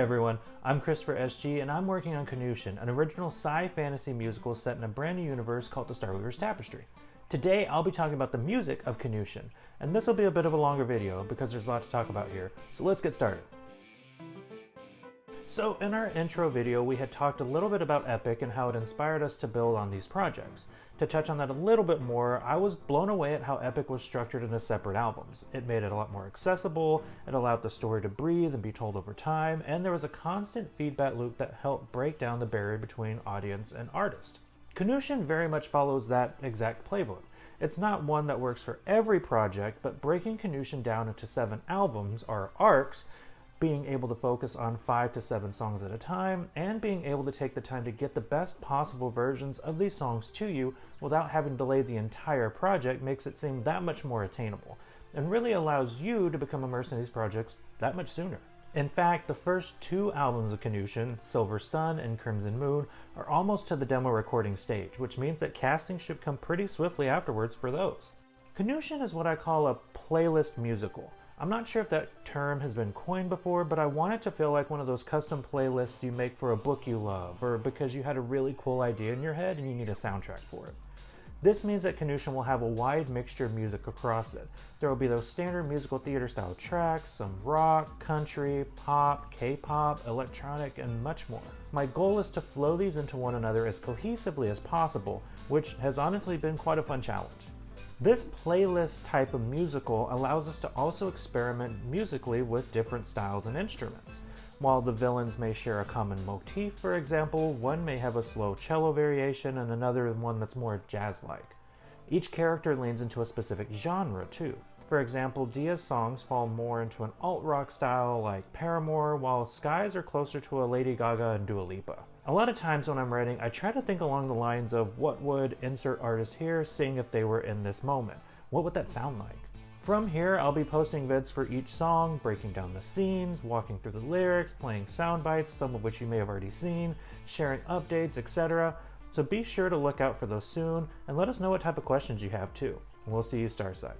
everyone, I'm Christopher SG and I'm working on Kanushin, an original sci-fantasy musical set in a brand new universe called the Star Weaver's Tapestry. Today I'll be talking about the music of Kanushin, and this will be a bit of a longer video because there's a lot to talk about here, so let's get started. So in our intro video we had talked a little bit about Epic and how it inspired us to build on these projects. To touch on that a little bit more, I was blown away at how Epic was structured into separate albums. It made it a lot more accessible, it allowed the story to breathe and be told over time, and there was a constant feedback loop that helped break down the barrier between audience and artist. Kanushin very much follows that exact playbook. It's not one that works for every project, but breaking Kanushin down into 7 albums, or arcs, being able to focus on 5 to 7 songs at a time, and being able to take the time to get the best possible versions of these songs to you without having to delay the entire project makes it seem that much more attainable, and really allows you to become immersed in these projects that much sooner. In fact, the first 2 albums of Kanushin, Silver Sun and Crimson Moon, are almost to the demo recording stage, which means that casting should come pretty swiftly afterwards for those. Kanushin is what I call a playlist musical. I'm not sure if that term has been coined before, but I want it to feel like one of those custom playlists you make for a book you love, or because you had a really cool idea in your head and you need a soundtrack for it. This means that Kanushin will have a wide mixture of music across it. There will be those standard musical theater style tracks, some rock, country, pop, K-pop, electronic, and much more. My goal is to flow these into one another as cohesively as possible, which has honestly been quite a fun challenge. This playlist type of musical allows us to also experiment musically with different styles and instruments. While the villains may share a common motif, for example, one may have a slow cello variation and another one that's more jazz-like. Each character leans into a specific genre too. For example, Dia's songs fall more into an alt-rock style like Paramore, while Sky's are closer to a Lady Gaga and Dua Lipa. A lot of times when I'm writing, I try to think along the lines of what would insert artist here sing if they were in this moment. What would that sound like? From here, I'll be posting vids for each song, breaking down the scenes, walking through the lyrics, playing sound bites, some of which you may have already seen, sharing updates, etc. So be sure to look out for those soon, and let us know what type of questions you have too. We'll see you Starside.